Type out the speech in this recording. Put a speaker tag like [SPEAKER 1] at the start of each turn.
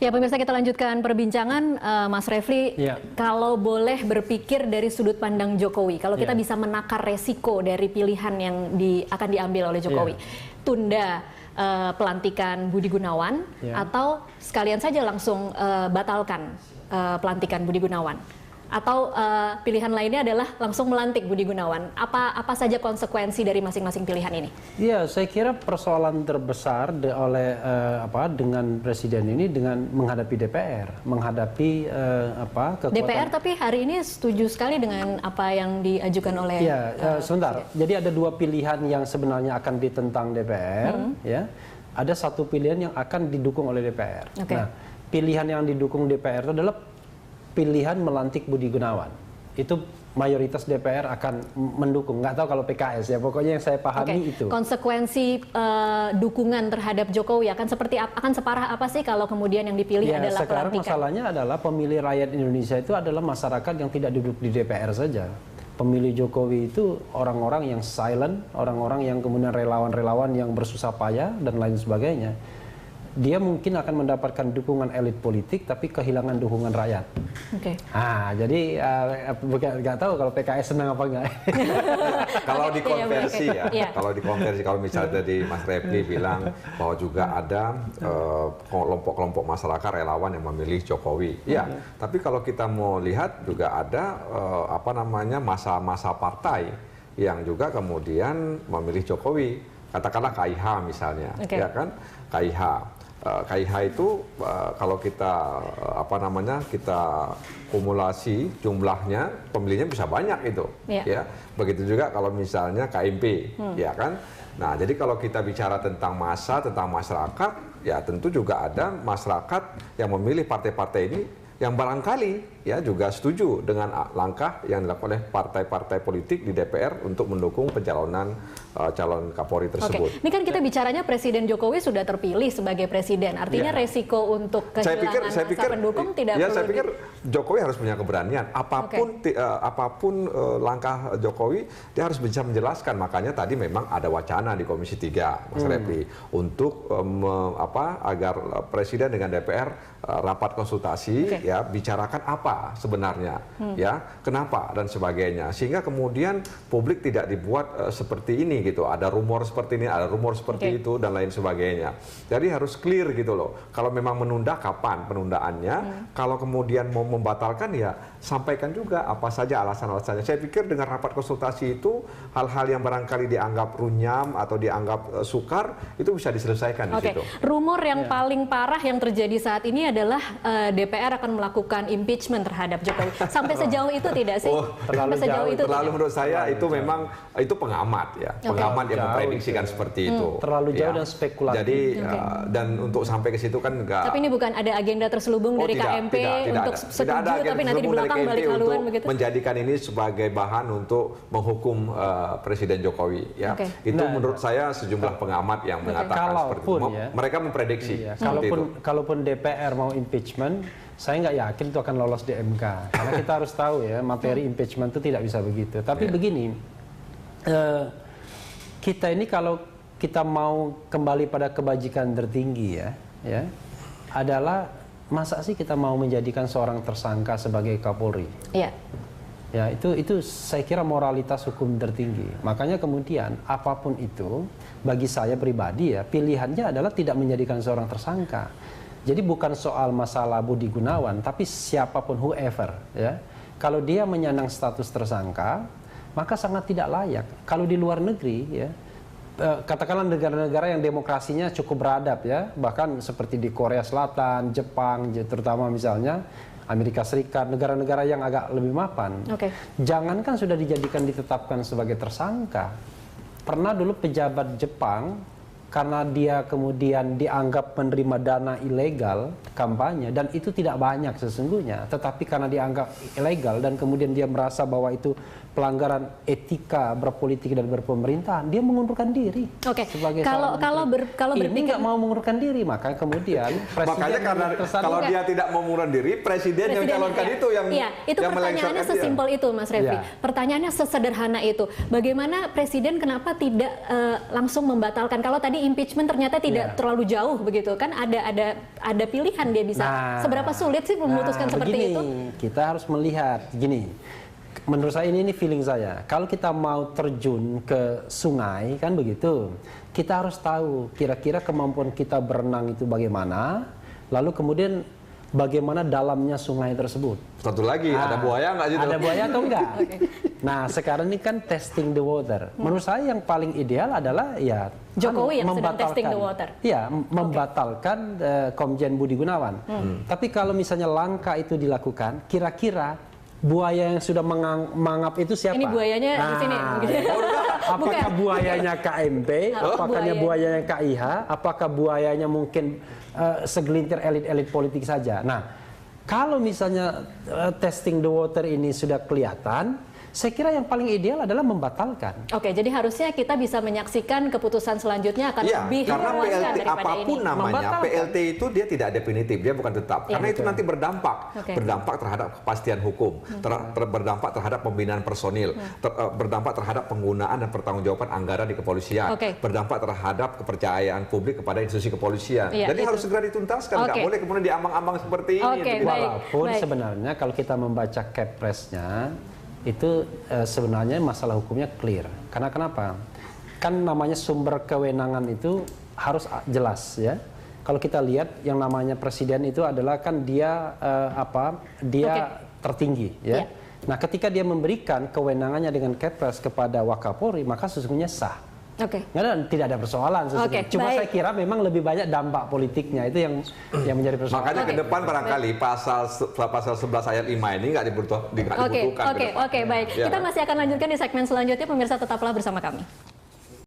[SPEAKER 1] Ya pemirsa, kita lanjutkan perbincangan. Mas Refli, kalau boleh berpikir dari sudut pandang Jokowi, kalau kita bisa menakar resiko dari pilihan yang akan diambil oleh Jokowi, tunda pelantikan Budi Gunawan atau sekalian saja langsung batalkan pelantikan Budi Gunawan, atau pilihan lainnya adalah langsung melantik Budi Gunawan. Apa saja konsekuensi dari masing-masing pilihan ini?
[SPEAKER 2] Ya, saya kira persoalan terbesar dengan presiden ini dengan menghadapi DPR, menghadapi kekuatan
[SPEAKER 1] DPR. Tapi hari ini setuju sekali dengan apa yang diajukan oleh.
[SPEAKER 2] Sebentar. Jadi ada dua pilihan yang sebenarnya akan ditentang DPR. Ya, ada satu pilihan yang akan didukung oleh DPR. Nah, pilihan yang didukung DPR itu adalah pilihan melantik Budi Gunawan. Itu mayoritas DPR akan mendukung. Nggak tahu kalau PKS ya, pokoknya yang saya pahami itu.
[SPEAKER 1] Konsekuensi dukungan terhadap Jokowi akan separah apa sih kalau kemudian yang dipilih adalah
[SPEAKER 2] sekarang
[SPEAKER 1] pelantikan?
[SPEAKER 2] Masalahnya adalah pemilih rakyat Indonesia itu adalah masyarakat yang tidak duduk di DPR saja. Pemilih Jokowi itu orang-orang yang silent, orang-orang yang kemudian relawan-relawan yang bersusah payah dan lain sebagainya. Dia mungkin akan mendapatkan dukungan elit politik, tapi kehilangan dukungan rakyat. Jadi nggak tahu kalau PKS senang apa enggak.
[SPEAKER 3] Kalau dikonversi kalau dikonversi, kalau misalnya tadi Mas Refli bilang bahwa juga ada kelompok-kelompok masyarakat relawan yang memilih Jokowi. Ya, tapi kalau kita mau lihat juga ada masa-masa partai yang juga kemudian memilih Jokowi. Katakanlah KIH misalnya, ya kan? KIH itu kalau kita kita kumulasi jumlahnya, pemilihnya bisa banyak itu, ya. Begitu juga kalau misalnya KMP, ya kan. Nah, jadi kalau kita bicara tentang massa, tentang masyarakat, ya tentu juga ada masyarakat yang memilih partai-partai ini yang barangkali ya juga setuju dengan langkah yang dilakukan oleh partai-partai politik di DPR untuk mendukung pencalonan calon Kapolri tersebut.
[SPEAKER 1] Ini kan kita bicaranya Presiden Jokowi sudah terpilih sebagai presiden, artinya resiko untuk kehilangan massa pendukung tidak perlu.
[SPEAKER 3] Saya pikir Jokowi harus punya keberanian. Apapun langkah Jokowi, dia harus bisa menjelaskan. Makanya tadi memang ada wacana di Komisi 3, Mas Refli, untuk agar presiden dengan DPR rapat konsultasi, ya bicarakan apa sebenarnya, ya kenapa dan sebagainya, sehingga kemudian publik tidak dibuat seperti ini gitu. Ada rumor seperti ini, ada rumor seperti itu dan lain sebagainya. Jadi harus clear gitu loh. Kalau memang menunda, kapan penundaannya? Kalau kemudian mau membatalkan, ya sampaikan juga apa saja alasan-alasannya. Saya pikir dengan rapat konsultasi itu hal-hal yang barangkali dianggap runyam atau dianggap sukar itu bisa diselesaikan di situ.
[SPEAKER 1] Rumor yang paling parah yang terjadi saat ini adalah DPR akan melakukan impeachment terhadap Jokowi. Sampai sejauh itu tidak sih?
[SPEAKER 3] Terlalu menurut saya itu memang itu pengamat ya. Pengamat yang memprediksikan seperti itu.
[SPEAKER 2] Terlalu jauh dan spekulatif.
[SPEAKER 3] Jadi dan untuk sampai ke situ kan enggak.
[SPEAKER 1] Tapi ini bukan ada agenda terselubung dari KMP untuk setuju, tapi nanti di belakang balik haluan begitu.
[SPEAKER 3] Menjadikan ini sebagai bahan untuk menghukum Presiden Jokowi ya. Itu menurut saya sejumlah pengamat yang mengatakan seperti itu. Mereka memprediksi.
[SPEAKER 2] Kalaupun DPR mau impeachment, saya nggak yakin itu akan lolos di MK. Karena kita harus tahu ya, materi impeachment itu tidak bisa begitu. Tapi begini, kita ini kalau kita mau kembali pada kebajikan tertinggi ya, adalah masa sih kita mau menjadikan seorang tersangka sebagai Kapolri? Ya, itu saya kira moralitas hukum tertinggi. Makanya kemudian apapun itu, bagi saya pribadi ya, pilihannya adalah tidak menjadikan seorang tersangka. Jadi bukan soal masalah Budi Gunawan, tapi siapapun, whoever ya. Kalau dia menyandang status tersangka, maka sangat tidak layak. Kalau di luar negeri ya, katakanlah negara-negara yang demokrasinya cukup beradab ya, bahkan seperti di Korea Selatan, Jepang, terutama misalnya Amerika Serikat, negara-negara yang agak lebih mapan. Jangankan sudah ditetapkan sebagai tersangka. Pernah dulu pejabat Jepang, karena dia kemudian dianggap menerima dana ilegal kampanye, dan itu tidak banyak sesungguhnya, tetapi karena dianggap ilegal dan kemudian dia merasa bahwa itu pelanggaran etika berpolitik dan berpemerintahan, dia mengundurkan diri.
[SPEAKER 1] Oke. Kalau
[SPEAKER 2] ini nggak mau mengundurkan diri, maka kemudian presiden
[SPEAKER 3] makanya karena kalau dia tidak mau mengundurkan diri, presiden yang calonkan itu yang
[SPEAKER 1] itu yang pertanyaannya sesimpel itu, Mas Refli. Pertanyaannya sesederhana itu. Bagaimana presiden kenapa tidak langsung membatalkan? Kalau tadi impeachment ternyata tidak terlalu jauh begitu kan, ada pilihan dia bisa. Seberapa sulit sih memutuskan seperti itu?
[SPEAKER 2] Kita harus melihat gini. Menurut saya ini feeling saya. Kalau kita mau terjun ke sungai kan begitu, kita harus tahu kira-kira kemampuan kita berenang itu bagaimana, lalu kemudian bagaimana dalamnya sungai tersebut.
[SPEAKER 3] Satu lagi, ada buaya nggak gitu?
[SPEAKER 2] Ada buaya atau enggak? Nah, sekarang ini kan testing the water. Menurut saya yang paling ideal adalah ya
[SPEAKER 1] Jokowi yang sedang testing the water.
[SPEAKER 2] Iya, membatalkan Komjen Budi Gunawan. Tapi kalau misalnya langkah itu dilakukan, kira-kira buaya yang sudah menganggap itu siapa?
[SPEAKER 1] Ini buayanya di sini.
[SPEAKER 2] Apakah buayanya KMP? Apakah buayanya KIH? Apakah buayanya mungkin segelintir elit-elit politik saja? Nah, kalau misalnya testing the water ini sudah kelihatan, saya kira yang paling ideal adalah membatalkan.
[SPEAKER 1] Oke, jadi harusnya kita bisa menyaksikan keputusan selanjutnya akan lebih
[SPEAKER 3] karena
[SPEAKER 1] memuaskan
[SPEAKER 3] PLT apapun
[SPEAKER 1] ini.
[SPEAKER 3] Namanya, PLT itu dia tidak definitif, dia bukan tetap. Karena itu nanti berdampak terhadap kepastian hukum, berdampak terhadap pembinaan personil, berdampak terhadap penggunaan dan pertanggungjawaban anggaran di kepolisian, berdampak terhadap kepercayaan publik kepada institusi kepolisian. Jadi harus segera dituntaskan, nggak boleh kemudian diambang-ambang seperti ini.
[SPEAKER 2] Walaupun sebenarnya kalau kita membaca Keppresnya, itu sebenarnya masalah hukumnya clear. Karena kenapa? Kan namanya sumber kewenangan itu harus jelas ya. Kalau kita lihat yang namanya presiden itu adalah kan dia tertinggi ya. Nah, ketika dia memberikan kewenangannya dengan Kepres kepada Wakapolri, maka sesungguhnya sah. Tidak ada persoalan sesungguhnya. Cuma saya kira memang lebih banyak dampak politiknya itu yang menjadi persoalan.
[SPEAKER 3] Makanya ke depan barangkali pasal 11 ayat 5 ini nggak dibutuhkan.
[SPEAKER 1] Oke, baik. Kita masih akan lanjutkan di segmen selanjutnya. Pemirsa tetaplah bersama kami.